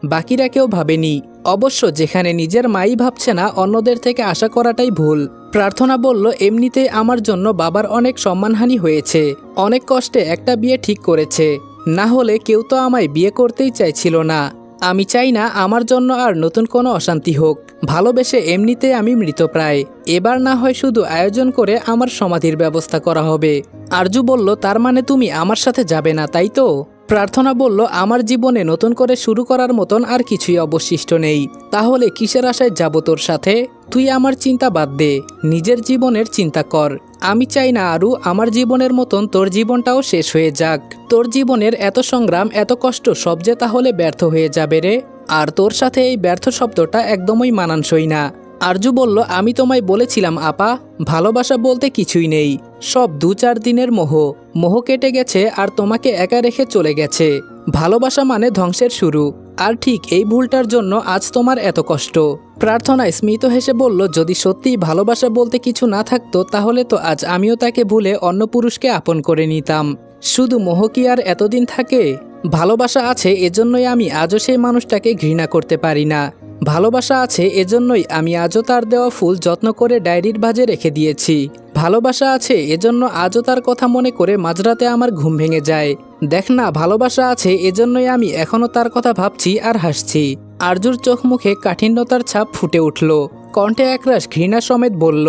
বাকিরা কেউ ভাবেনি। অবশ্য যেখানে নিজের মাই ভাবছে না, অন্যদের থেকে আশা করাটাই ভুল। প্রার্থনা বলল, এমনিতেই আমার জন্য বাবার অনেক সম্মানহানি হয়েছে, অনেক কষ্টে একটা বিয়ে ঠিক করেছে, না হলে কেউ তো আমায় বিয়ে করতেই চাইছিল না। আমি চাই না আমার জন্য আর নতুন কোনো অশান্তি হোক। ভালোবেসে এমনিতে আমি মৃতপ্রায়, এবার না হয় শুধু আয়োজন করে আমার সমাধির ব্যবস্থা করা হবে। আরজু বলল, তার মানে তুমি আমার সাথে যাবে না, তাই তো? প্রার্থনা বলল, আমার জীবনে নতুন করে শুরু করার মতন আর কিছুই অবশিষ্ট নেই। তাহলে কিসের আশায় যাব তোর সাথে? তুই আমার চিন্তা বাদ দে, নিজের জীবনের চিন্তা কর। আমি চাই না আরু আমার জীবনের মতন তোর জীবনটাও শেষ হয়ে যাক। তোর জীবনের এত সংগ্রাম, এত কষ্ট সব যে তাহলে ব্যর্থ হয়ে যাবে রে। আর তোর সাথে এই ব্যর্থ শব্দটা একদমই মানানসই না। আরজু বলল, আমি তোমায় বলেছিলাম আপা, ভালোবাসা বলতে কিছুই নেই, সব 2-4 দিনের মোহ কেটে গেছে আর তোমাকে একা রেখে চলে গেছে। ভালোবাসা মানে ধ্বংসের শুরু, আর ঠিক এই ভুলটার জন্য আজ তোমার এত কষ্ট। প্রার্থনা স্মিত হেসে বলল, যদি সত্যিই ভালোবাসা বলতে কিছু না থাকতো, তাহলে তো আজ আমিও তাকে ভুলে অন্য পুরুষকে আপন করে নিতাম। শুধু মোহ কি আর এতদিন থাকে? ভালোবাসা আছে, এজন্যই আমি আজও সেই মানুষটাকে ঘৃণা করতে পারি না। ভালোবাসা আছে, এজন্যই আমি আজও তার দেওয়া ফুল যত্ন করে ডায়েরির ভাঁজে রেখে দিয়েছি। ভালোবাসা আছে, এজন্য আজও তার কথা মনে করে মাঝরাতে আমার ঘুম ভেঙে যায়। দেখ না, ভালোবাসা আছে, এজন্যই আমি এখনও তার কথা ভাবছি আর হাসছি। আরজুর চোখ মুখে কাঠিন্যতার ছাপ ফুটে উঠল, কণ্ঠে একরাশ ঘৃণা সমেত বলল,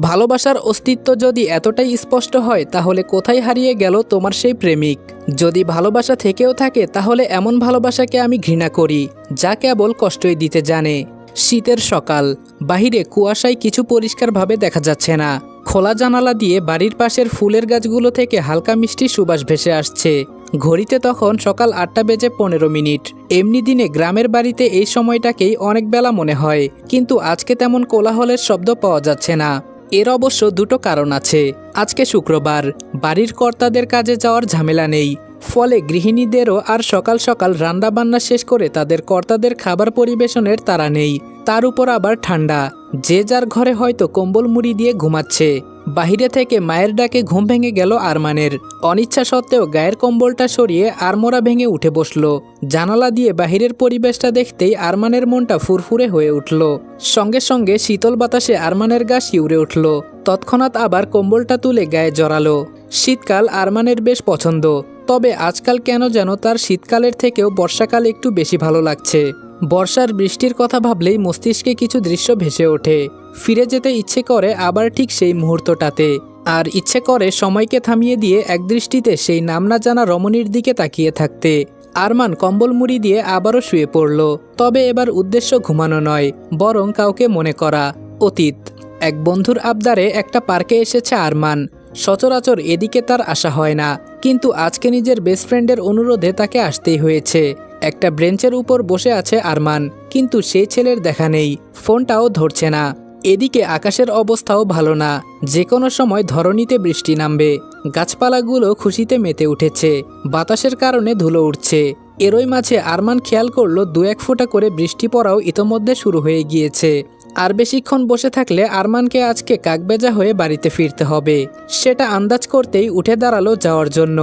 ভালোবাসার অস্তিত্ব যদি এতটাই স্পষ্ট হয়, তাহলে কোথায় হারিয়ে গেল তোমার সেই প্রেমিক? যদি ভালোবাসা থেকেও থাকে, তাহলে এমন ভালোবাসাকে আমি ঘৃণা করি, যা কেবল কষ্টই দিতে জানে। শীতের সকাল, বাহিরে কুয়াশায় কিছু পরিষ্কারভাবে দেখা যাচ্ছে না। খোলা জানালা দিয়ে বাড়ির পাশের ফুলের গাছগুলো থেকে হালকা মিষ্টি সুবাস ভেসে আসছে। ঘড়িতে তখন সকাল 8:15। এমনি দিনে গ্রামের বাড়িতে এই সময়টাকেই অনেক বেলা মনে হয়, কিন্তু আজকে তেমন কোলাহলের শব্দ পাওয়া যাচ্ছে না। এর অবশ্য দুটো কারণ আছে। আজকে শুক্রবার, বাড়ির কর্তাদের কাজে যাওয়ার ঝামেলা নেই, ফলে গৃহিণীদেরও আর সকাল সকাল রান্নাবান্না শেষ করে তাদের কর্তাদের খাবার পরিবেশনের তাড়া নেই। তার উপর আবার ঠান্ডা, যে যার ঘরে হয়তো কম্বল মুড়ি দিয়ে ঘুমাচ্ছে। বাহিরে থেকে মায়ের ডাকে ঘুম ভেঙে গেল আরমানের। অনিচ্ছা সত্ত্বেও গায়ের কম্বলটা সরিয়ে আড়মোড়া ভেঙে উঠে বসল। জানালা দিয়ে বাহিরের পরিবেশটা দেখতেই আরমানের মনটা ফুরফুরে হয়ে উঠল। সঙ্গে সঙ্গে শীতল বাতাসে আরমানের গা শিউরে উঠল। তৎক্ষণাৎ আবার কম্বলটা তুলে গায়ে জড়ালো। শীতকাল আরমানের বেশ পছন্দ, তবে আজকাল কেন যেন তার শীতকালের থেকেও বর্ষাকাল একটু বেশি ভালো লাগছে। বর্ষার বৃষ্টির কথা ভাবলেই মস্তিষ্কে কিছু দৃশ্য ভেসে ওঠে। ফিরে যেতে ইচ্ছে করে আবার ঠিক সেই মুহূর্তটাতে, আর ইচ্ছে করে সময়কে থামিয়ে দিয়ে একদৃষ্টিতে সেই নাম না জানা রমণীর দিকে তাকিয়ে থাকতে। আরমান কম্বল মুড়ি দিয়ে আবারও শুয়ে পড়ল, তবে এবার উদ্দেশ্য ঘুমানো নয়, বরং কাউকে মনে করা। অতীত এক বন্ধুর আবদারে একটা পার্কে এসেছে আরমান। সচরাচর এদিকে তার আসা হয় না, কিন্তু আজকে নিজের বেস্ট ফ্রেন্ডের অনুরোধে তাকে আসতেই হয়েছে। একটা ব্রেঞ্চের উপর বসে আছে আরমান, কিন্তু সেই ছেলের দেখা নেই, ফোনটাও ধরছে না। এদিকে আকাশের অবস্থাও ভালো না, যে কোনো সময় ধরণীতে বৃষ্টি নামবে। গাছপালাগুলো খুশিতে মেতে উঠেছে, বাতাসের কারণে ধুলো উঠছে। এরই মাঝে আরমান খেয়াল করলো 2-1 ফোঁটা করে বৃষ্টি পড়াও ইতোমধ্যে শুরু হয়ে গিয়েছে। আর বেশিক্ষণ বসে থাকলে আরমানকে আজকে কাকবেজা হয়ে বাড়িতে ফিরতে হবে। সেটা আন্দাজ করতেই উঠে দাঁড়ালো যাওয়ার জন্য।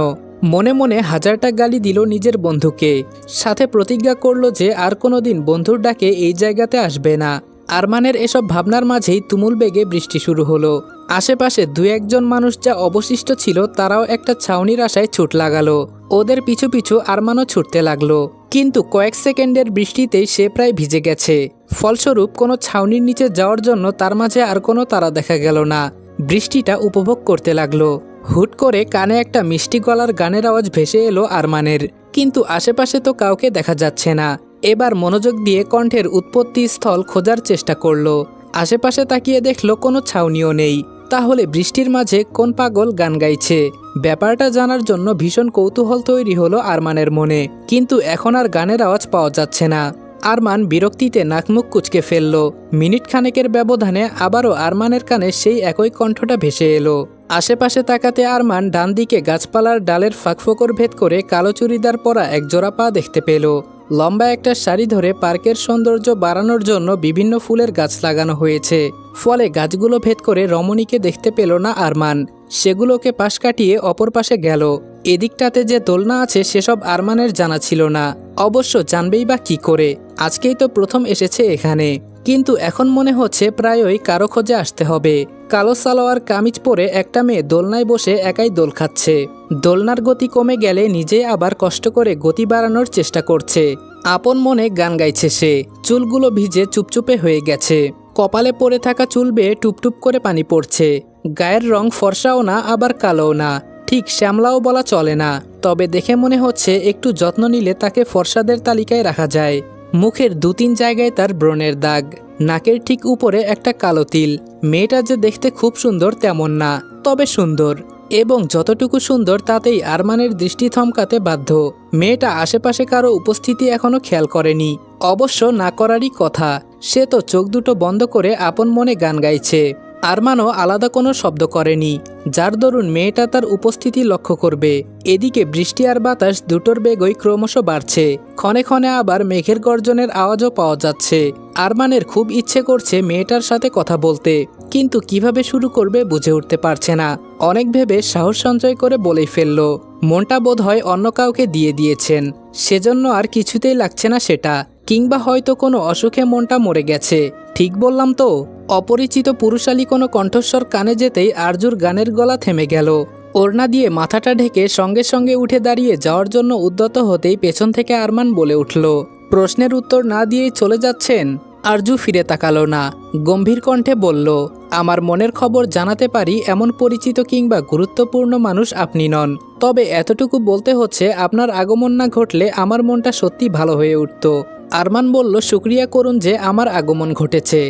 মনে মনে হাজারটা গালি দিল নিজের বন্ধুকে, সাথে প্রতিজ্ঞা করলো যে আর কোনোদিন বন্ধুর ডাকে এই জায়গাতে আসবে না। আরমানের এসব ভাবনার মাঝেই তুমুল বেগে বৃষ্টি শুরু হলো। আশেপাশে 2-1 মানুষ যা অবশিষ্ট ছিল, তারাও একটা ছাউনির আশায় ছুট লাগালো। ওদের পিছু পিছু আরমানও ছুটতে লাগলো, কিন্তু কয়েক সেকেন্ডের বৃষ্টিতেই সে প্রায় ভিজে গেছে। ফলস্বরূপ কোনো ছাউনির নিচে যাওয়ার জন্য তার মাঝে আর কোনো তারা দেখা গেল না। বৃষ্টিটা উপভোগ করতে লাগলো। হুট করে কানে একটা মিষ্টি গলার গানের আওয়াজ ভেসে এলো আরমানের, কিন্তু আশেপাশে তো কাউকে দেখা যাচ্ছে না। এবার মনোযোগ দিয়ে কণ্ঠের উৎপত্তি স্থল খোঁজার চেষ্টা করলো। আশেপাশে তাকিয়ে দেখলো কোনো ছাউনিও নেই। তাহলে বৃষ্টির মাঝে কোন পাগল গান গাইছে? ব্যাপারটা জানার জন্য ভীষণ কৌতূহল তৈরি হলো আরমানের মনে, কিন্তু এখন আর গানের আওয়াজ পাওয়া যাচ্ছে না। আরমান বিরক্তিতে নাকমুখ কুঁচকে ফেলল। মিনিট খানেকের ব্যবধানে আবারও আরমানের কানে সেই একই কণ্ঠটা ভেসে এলো। আশেপাশে তাকাতে আরমান ডান দিকে গাছপালার ডালের ফাঁকফোকর ভেদ করে কালো চুড়িদার পরা এক জোড়া পা দেখতে পেল। লম্বা একটা সারি ধরে পার্কের সৌন্দর্য বাড়ানোর জন্য বিভিন্ন ফুলের গাছ লাগানো হয়েছে, ফলে গাছগুলো ভেদ করে রমণীকে দেখতে পেল না আরমান। সেগুলোকে পাশ কাটিয়ে অপর পাশে গেল। এদিকটাতে যে দোলনা আছে সেসব আরমানের জানা ছিল না। অবশ্য জানবেই বা কি করে, আজকেই তো প্রথম এসেছে এখানে। কিন্তু এখন মনে হচ্ছে প্রায়ই কারো খোঁজে আসতে হবে। কালো সালোয়ার কামিজ পরে একটা মেয়ে দোলনায় বসে একাই দোল খাচ্ছে। দোলনার গতি কমে গেলে নিজেই আবার কষ্ট করে গতি বাড়ানোর চেষ্টা করছে। আপন মনে গান গাইছে সে। চুলগুলো ভিজে চুপচুপে হয়ে গেছে। কপালে পড়ে থাকা চুল বেয়ে টুপটুপ করে পানি পড়ছে। গায়ের রং ফর্সাও না আবার কালোও না, ঠিক শ্যামলাও বলা চলে না। তবে দেখে মনে হচ্ছে একটু যত্ন নিলে তাকে ফর্সাদের তালিকায় রাখা যায়। মুখের 2-3 জায়গায় তার ব্রণের দাগ, নাকের ঠিক উপরে একটা কালো তিল। মেয়েটা যে দেখতে খুব সুন্দর তেমন না, তবে সুন্দর, এবং যতটুকু সুন্দর তাতেই আরমানের দৃষ্টি থমকাতে বাধ্য। মেয়েটা আশেপাশে কারো উপস্থিতি এখনো খেয়াল করেনি। অবশ্য না করারই কথা, সে তো চোখ দুটো বন্ধ করে আপন মনে গান গাইছে। আরমানও আলাদা কোনো শব্দ করেনি, যার দরুন মেয়েটা তার উপস্থিতি লক্ষ্য করবে। এদিকে বৃষ্টি আর বাতাস দুটোর বেগই ক্রমশ বাড়ছে। ক্ষণে ক্ষণে আবার মেঘের গর্জনের আওয়াজও পাওয়া যাচ্ছে। আরমানের খুব ইচ্ছে করছে মেয়েটার সাথে কথা বলতে, কিন্তু কিভাবে শুরু করবে বুঝে উঠতে পারছে না। অনেক ভেবে সাহস সঞ্চয় করে বলেই ফেলল। মনটা বোধ হয় অন্য কাউকে দিয়ে দিয়েছেন, সেজন্য আর কিছুতেই লাগছে না সেটা। কিংবা হয়তো কোনো অসুখে মনটা মরে গেছে। ঠিক বললাম তো? অপরিচিত পুরুষালী কোনো কণ্ঠস্বর কানে যেতেই আরজুর গানের গলা থেমে গেল। ওড়না দিয়ে মাথাটা ঢেকে সঙ্গে সঙ্গে উঠে দাঁড়িয়ে যাওয়ার জন্য উদ্যত হতেই পেছন থেকে আরমান বলে উঠল, প্রশ্নের উত্তর না দিয়েই চলে যাচ্ছেন? আরজু ফিরে তাকালো না, গম্ভীর কণ্ঠে বলল, আমার মনের খবর জানাতে পারি এমন পরিচিত কিংবা গুরুত্বপূর্ণ মানুষ আপনি নন। তবে এতটুকু বলতে হচ্ছে, আপনার আগমন না ঘটলে আমার মনটা সত্যি ভালো হয়ে উঠত। আরমান বলল, শুকরিয়া করুন যে আমার আগমন ঘটেছে।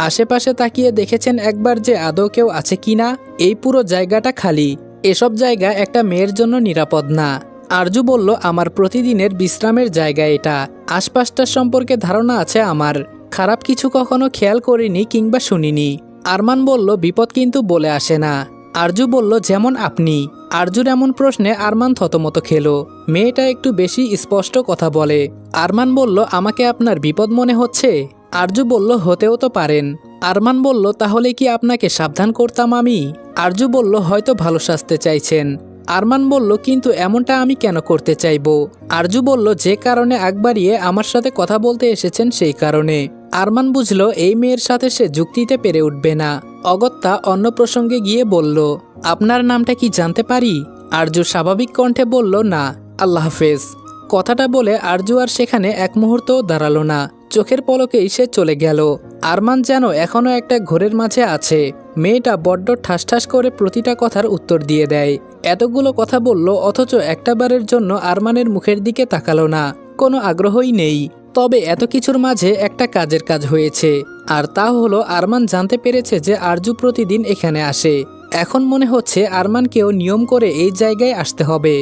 আশেপাশে তাকিয়ে দেখেছেন একবার যে আদৌ কেউ আছে কিনা? এই পুরো জায়গাটা খালি। এসব জায়গা একটা মেয়ের জন্য নিরাপদ না। আরজু বলল, আমার প্রতিদিনের বিশ্রামের জায়গা এটা। আশপাশটার সম্পর্কে ধারণা আছে আমার। খারাপ কিছু কখনো খেয়াল করিনি কিংবা শুনিনি। আরমান বলল, বিপদ কিন্তু বলে আসে না। আরজু বলল, যেমন আপনি? আরজুর এমন প্রশ্নে আরমান থতমত খেল। মেয়েটা একটু বেশি স্পষ্ট কথা বলে। আরমান বলল, আমাকে আপনার বিপদ মনে হচ্ছে? আরজু বলল, হতেও তো পারেন। আরমান বলল, তাহলে কি আপনাকে সাবধান করতাম আমি? আরজু বলল, হয়তো ভালো সাজতে চাইছেন। আরমান বলল, কিন্তু এমনটা আমি কেন করতে চাইব? আরজু বলল, যে কারণে আগ বাড়িয়ে আমার সাথে কথা বলতে এসেছেন সেই কারণে। আরমান বুঝল এই মেয়ের সাথে সে যুক্তিতে পেরে উঠবে না। অগত্যা অন্য প্রসঙ্গে গিয়ে বলল, আপনার নামটা কি জানতে পারি? আরজু স্বাভাবিক কণ্ঠে বলল, না। আল্লাহ হাফেজ। কথাটা বলে আরজু আর সেখানে এক মুহূর্তও দাঁড়ালো না। চোখের পলকেই সে চলে গেল। আরমান যেন এখনো একটা ঘোরের মাঝে আছে। মেয়েটা বড্ড ঠাস ঠাস করে প্রতিটা কথার উত্তর দিয়ে দেয়। এতগুলো কথা বলল, অথচ একটাবারের জন্য আরমানের মুখের দিকে তাকালো না। কোনো আগ্রহই নেই। তবে এত কিছুর মাঝে একটা কাজের কাজ হয়েছে, আর তা হলো আরমান জানতে পেরেছে যে আরজু প্রতিদিন এখানে আসে। এখন মনে হচ্ছে আরমানকেও নিয়ম করে এই জায়গায় আসতে হবে।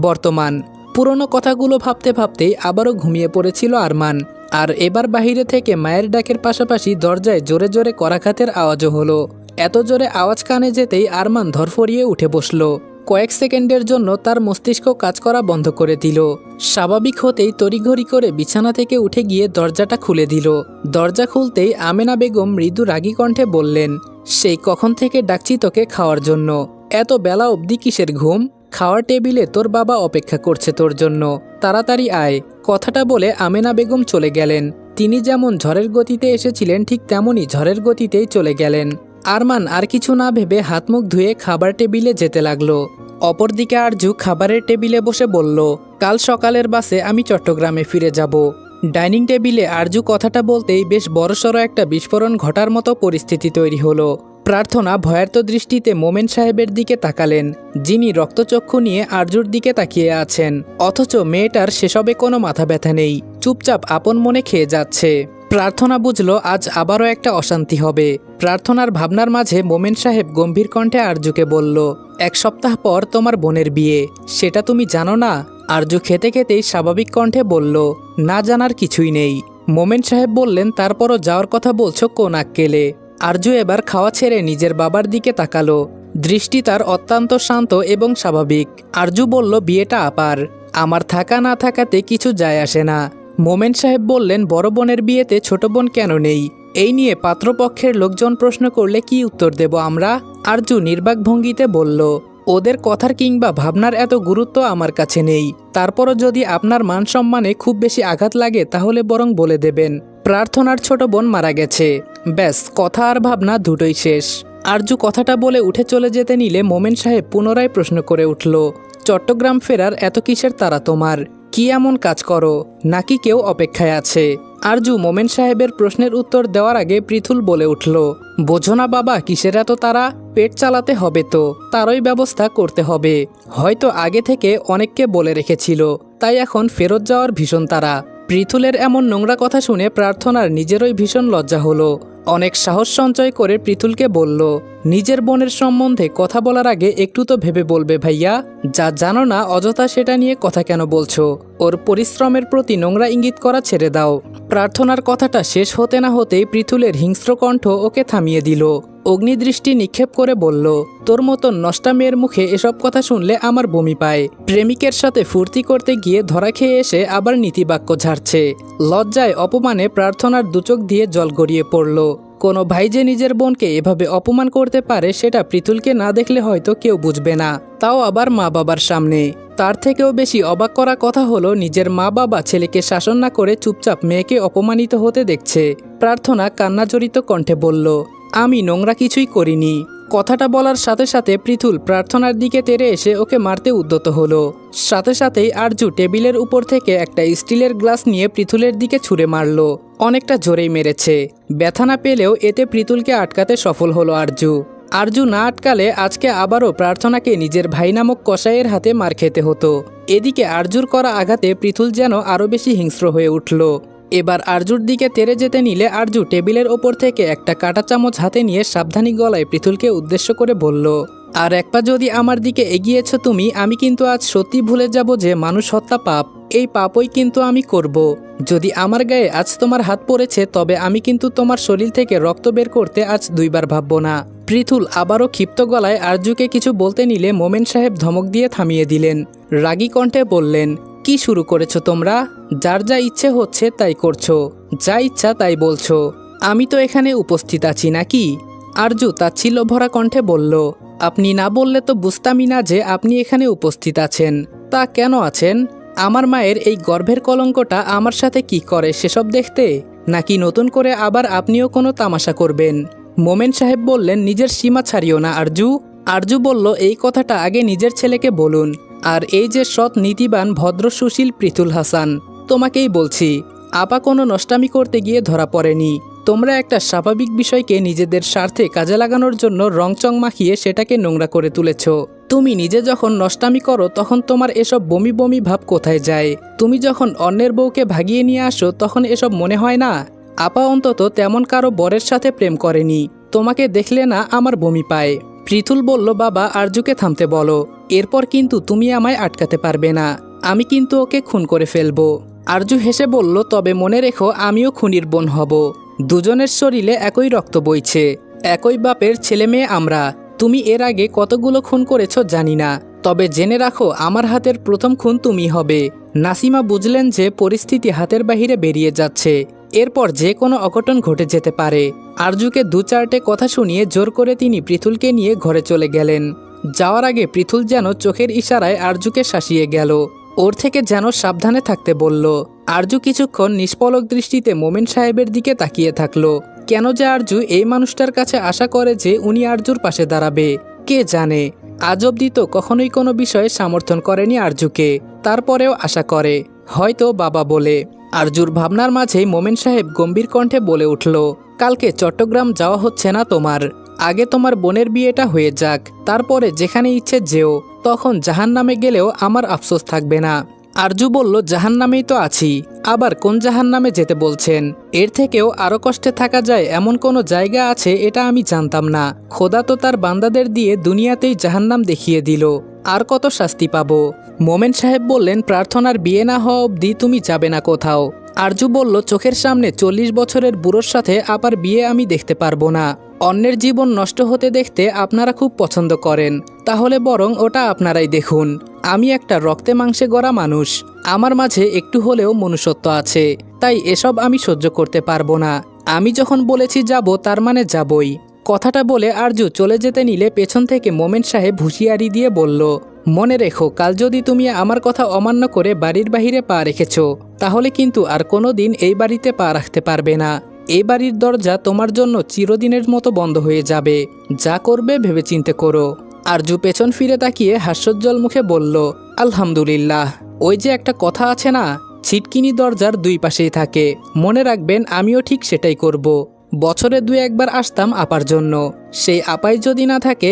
বর্তমান পুরনো কথাগুলো ভাবতে ভাবতেই আবারও ঘুমিয়ে পড়েছিল আরমান। আর এবার বাহিরে থেকে মায়ের ডাকের পাশাপাশি দরজায় জোরে জোরে করাঘাতের আওয়াজও হলো। এত জোরে আওয়াজ কানে যেতেই আরমান ধরফরিয়ে উঠে বসল। কয়েক সেকেন্ডের জন্য তার মস্তিষ্ক কাজ করা বন্ধ করে দিল। স্বাভাবিক হতেই তড়িঘড়ি করে বিছানা থেকে উঠে গিয়ে দরজাটা খুলে দিল। দরজা খুলতেই আমেনা বেগম মৃদু রাগী কণ্ঠে বললেন, সেই কখন থেকে ডাকছি তোকে খাওয়ার জন্য। এত বেলা অবধি কিসের ঘুম? খাওয়ার টেবিলে তোর বাবা অপেক্ষা করছে তোর জন্য, তাড়াতাড়ি আয়। কথাটা বলে আমেনা বেগম চলে গেলেন। তিনি যেমন ঝড়ের গতিতে এসেছিলেন ঠিক তেমনই ঝড়ের গতিতেই চলে গেলেন। আরমান আর কিছু না ভেবে হাত মুখ ধুয়ে খাবার টেবিলে যেতে লাগলো। অপরদিকে আরজু খাবারের টেবিলে বসে বলল, কাল সকালের বাসে আমি চট্টগ্রামে ফিরে যাব। ডাইনিং টেবিলে আরজু কথাটা বলতেই বেশ বড়সড় একটা বিস্ফোরণ ঘটার মতো পরিস্থিতি তৈরি হলো। প্রার্থনা ভয়ার্ত দৃষ্টিতে মোমেন সাহেবের দিকে তাকালেন, যিনি রক্তচক্ষু নিয়ে আরজুর দিকে তাকিয়ে আছেন। অথচ মেয়েটার সেসবে কোনো মাথা ব্যথা নেই, চুপচাপ আপন মনে খেয়ে যাচ্ছে। প্রার্থনা বুঝল আজ আবারও একটা অশান্তি হবে। প্রার্থনার ভাবনার মাঝে মোমেন সাহেব গম্ভীর কণ্ঠে আরজুকে বলল, 1 সপ্তাহ পর তোমার বোনের বিয়ে, সেটা তুমি জানো না? আরজু খেতে খেতেই স্বাভাবিক কণ্ঠে বলল, না জানার কিছুই নেই। মোমেন সাহেব বললেন, তারপরও যাওয়ার কথা বলছো কোন আক্কেলে? আরজু এবার খাওয়া ছেড়ে নিজের বাবার দিকে তাকালো। দৃষ্টি তার অত্যন্ত শান্ত এবং স্বাভাবিক। আরজু বলল, বিয়েটা আপার, আমার থাকা না থাকাতে কিছু যায় আসে না। মোমেন সাহেব বললেন, বড় বোনের বিয়েতে ছোট বোন কেন নেই? এই নিয়ে পাত্রপক্ষের লোকজন প্রশ্ন করলে কি উত্তর দেব আমরা? আরজু নির্বাক ভঙ্গিতে বলল, ওদের কথার কিংবা ভাবনার এত গুরুত্ব আমার কাছে নেই। তারপরও যদি আপনার মান সম্মানে খুব বেশি আঘাত লাগে তাহলে বরং বলে দেবেন প্রার্থনার ছোট বোন মারা গেছে। ব্যাস, কথা আর ভাবনা দুটোই শেষ। আরজু কথাটা বলে উঠে চলে যেতে নিলে মোমেন সাহেব পুনরায় প্রশ্ন করে উঠল, চট্টগ্রাম ফেরার এত কিসের তাড়া তোমার? কি এমন কাজ করো, নাকি কেউ অপেক্ষায় আছে? আরজু মোমেন সাহেবের প্রশ্নের উত্তর দেওয়ার আগে পৃথুল বলে উঠল, বোঝো না বাবা কিসের এত তাড়া? পেট চালাতে হবে তো, তারই ব্যবস্থা করতে হবে। হয়তো আগে থেকে অনেককে বলে রেখেছিল, তাই এখন ফেরত যাওয়ার ভীষণ তাড়া। পৃথুলের এমন নোংরা কথা শুনে প্রার্থনার নিজেরই ভীষণ লজ্জা হলো। অনেক সাহস সঞ্চয় করে পৃথুলকে বলল, নিজের বোনের সম্বন্ধে কথা বলার আগে একটু তো ভেবে বলবে ভাইয়া। যা জানো না অযথা সেটা নিয়ে কথা কেন বলছো? ওর পরিশ্রমের প্রতি নোংরা ইঙ্গিত করা ছেড়ে দাও। প্রার্থনার কথাটা শেষ হতে না হতেই পৃথুলের হিংস্র কণ্ঠ ওকে থামিয়ে দিল। অগ্নিদৃষ্টি নিক্ষেপ করে বলল, তোর মতন নষ্টা মেয়ের মুখে এসব কথা শুনলে আমার বমি পায়। প্রেমিকের সাথে ফুর্তি করতে গিয়ে ধরা খেয়ে এসে আবার নীতিবাক্য ঝাড়ছে। লজ্জায় অপমানে প্রার্থনার দুচোখ দিয়ে জল গড়িয়ে পড়ল। কোনো ভাই যে নিজের বোনকে এভাবে অপমান করতে পারে সেটা পৃথুলকে না দেখলে হয়তো কেউ বুঝবে না, তাও আবার মা বাবার সামনে। তার থেকেও বেশি অবাক করা কথা হলো নিজের মা বাবা ছেলেকে শাসন না করে চুপচাপ মেয়েকে অপমানিত হতে দেখছে। প্রার্থনা কান্নাজড়িত কণ্ঠে বলল, আমি নোংরা কিছুই করিনি। কথাটা বলার সাথে সাথে পৃথুল প্রার্থনার দিকে তেড়ে এসে ওকে মারতে উদ্যত হলো। সাথে সাথেই আরজু টেবিলের উপর থেকে একটা স্টিলের গ্লাস নিয়ে পৃথুলের দিকে ছুঁড়ে মারল। অনেকটা জোরেই মেরেছে। ব্যথা না পেলেও এতে পৃথুলকে আটকাতে সফল হলো আরজু। আরজু না আটকালে আজকে আবারও প্রার্থনাকে নিজের ভাই নামক কসাইয়ের হাতে মার খেতে হতো। এদিকে আরজুর করা আঘাতে পৃথুল যেন আরও বেশি হিংস্র হয়ে উঠল। এবার আরজুর দিকে তেড়ে যেতে নিলে আরজু টেবিলের ওপর থেকে একটা কাঁটা চামচ হাতে নিয়ে সাবধানী গলায় পৃথুলকে উদ্দেশ্য করে বলল, আর এক পা যদি আমার দিকে এগিয়েছ তুমি, আমি কিন্তু আজ সত্যি ভুলে যাব যে মানুষ হত্যা পাপ। এই পাপই কিন্তু আমি করব। যদি আমার গায়ে আজ তোমার হাত পড়েছে তবে আমি কিন্তু তোমার শরীর থেকে রক্ত বের করতে আজ দুইবার ভাববো না। পৃথুল আবারও ক্ষিপ্ত গলায় আরজুকে কিছু বলতে নিলে মোমেন সাহেব ধমক দিয়ে থামিয়ে দিলেন। রাগী কণ্ঠে বললেন, কি শুরু করেছো তোমরা? যার যা ইচ্ছে হচ্ছে তাই করছো, যা ইচ্ছা তাই বলছো। আমি তো এখানে উপস্থিত আছি নাকি? আরজু তাচ্ছিল্য ভরা কণ্ঠে বলল, আপনি না বললে তো বুঝতামই না যে আপনি এখানে উপস্থিত আছেন। তা কেন আছেন? আমার মায়ের এই গর্ভের কলঙ্কটা আমার সাথে কি করে সেসব দেখতে, নাকি নতুন করে আবার আপনিও কোনো তামাশা করবেন? মোমেন সাহেব বললেন, নিজের সীমা ছাড়িও না আরজু। আরজু বলল, এই কথাটা আগে নিজের ছেলেকে বলুন। আর এই যে সৎ নীতিবান ভদ্র সুশীল পৃথুল হাসান, তোমাকেই বলছি, আপা কোনো নষ্টামি করতে গিয়ে ধরা পড়েনি। তোমরা একটা স্বাভাবিক বিষয়কে নিজেদের স্বার্থে কাজে লাগানোর জন্য রংচং মাখিয়ে সেটাকে নোংরা করে তুলেছ। তুমি নিজে যখন নষ্টামি করো তখন তোমার এসব বমি বমি ভাব কোথায় যায়? তুমি যখন অন্যের বউকে ভাগিয়ে নিয়ে আসো তখন এসব মনে হয় না? আপা অন্তত তেমন কারো বরের সাথে প্রেম করেনি। তোমাকে দেখলে না আমার বমি পায়। পৃথুল বলল, বাবা আরজুকে থামতে বলো, এরপর কিন্তু তুমি আমায় আটকাতে পারবে না। আমি কিন্তু ওকে খুন করে ফেলবো। আরজু হেসে বলল, তবে মনে রেখো আমিও খুনির বোন হব। দুজনের শরীরে একই রক্ত বইছে, একই বাপের ছেলে মেয়ে আমরা। তুমি এর আগে কতগুলো খুন করেছ জানি না, তবে জেনে রাখো আমার হাতের প্রথম খুন তুমি হবে। নাসিমা বুঝলেন যে পরিস্থিতি হাতের বাহিরে বেরিয়ে যাচ্ছে, এরপর যে কোনো অঘটন ঘটে যেতে পারে। আরজুকে দু চারটে কথা শুনিয়ে জোর করে তিনি পৃথুলকে নিয়ে ঘরে চলে গেলেন। যাওয়ার আগে পৃথুল যেন চোখের ইশারায় আরজুকে শাসিয়ে গেল, ওর থেকে যেন সাবধানে থাকতে বলল। আরজু কিছুক্ষণ নিষ্পলক দৃষ্টিতে মোমেন সাহেবের দিকে তাকিয়ে থাকলো। কেন যে আরজু এই মানুষটার কাছে আশা করে যে উনি আরজুর পাশে দাঁড়াবে, কে জানে। আজ অবধি তো কখনোই কোনো বিষয়ে সমর্থন করেনি আরজুকে, তারপরেও আশা করে, হয়তো বাবা বলে। আরজুর ভাবনার মাঝেই মোমেন সাহেব গম্ভীর কণ্ঠে বলে উঠল, কালকে চট্টগ্রাম যাওয়া হচ্ছে না তোমার। আগে তোমার বোনের বিয়েটা হয়ে যাক, তারপরে যেখানে ইচ্ছে যেও। তখন জাহান্নামে গেলেও আমার আফসোস থাকবে না। আরজু বলল, জাহান্নামেই তো আছি, আবার কোন জাহান্নামে যেতে বলছেন? এর থেকেও আরও কষ্টে থাকা যায় এমন কোনো জায়গা আছে এটা আমি জানতাম না। খোদা তো তার বান্দাদের দিয়ে দুনিয়াতেই জাহান্নাম দেখিয়ে দিল, আর কত শাস্তি পাবো? মোমেন সাহেব বললেন, প্রার্থনার বিয়ে না হওয়া অবধি তুমি যাবে না কোথাও। আরজু বলল, চোখের সামনে 40 বছরের বুড়োর সাথে আবার বিয়ে আমি দেখতে পারবো না। অন্যের জীবন নষ্ট হতে দেখতে আপনারা খুব পছন্দ করেন, তাহলে বরং ওটা আপনারাই দেখুন। আমি একটা রক্তে মাংসে গড়া মানুষ, আমার মাঝে একটু হলেও মনুষ্যত্ব আছে, তাই এসব আমি সহ্য করতে পারবো না। আমি যখন বলেছি যাব তার মানে যাবই। কথাটা বলে আরজু চলে যেতে নিলে পেছন থেকে মোমেন সাহেব হুঁশিয়ারি দিয়ে বলল, মনে রেখো, কাল যদি তুমি আমার কথা অমান্য করে বাড়ির বাহিরে পা রেখেছ, তাহলে কিন্তু আর কোনো দিন এই বাড়িতে পা রাখতে পারবে না। এই বাড়ির দরজা তোমার জন্য চিরদিনের মতো বন্ধ হয়ে যাবে। যা করবে ভেবেচিন্তে করো। আরজু পেছন ফিরে তাকিয়ে হাস্যোজ্জ্বল মুখে বলল, আলহামদুলিল্লাহ। ওই যে একটা কথা আছে না, ছিটকিনি দরজার দুই পাশেই থাকে। মনে রাখবেন, আমিও ঠিক সেটাই করব। বছরে 2-1 বার আসতাম আপার জন্য। সেই আপাই যদি না থাকে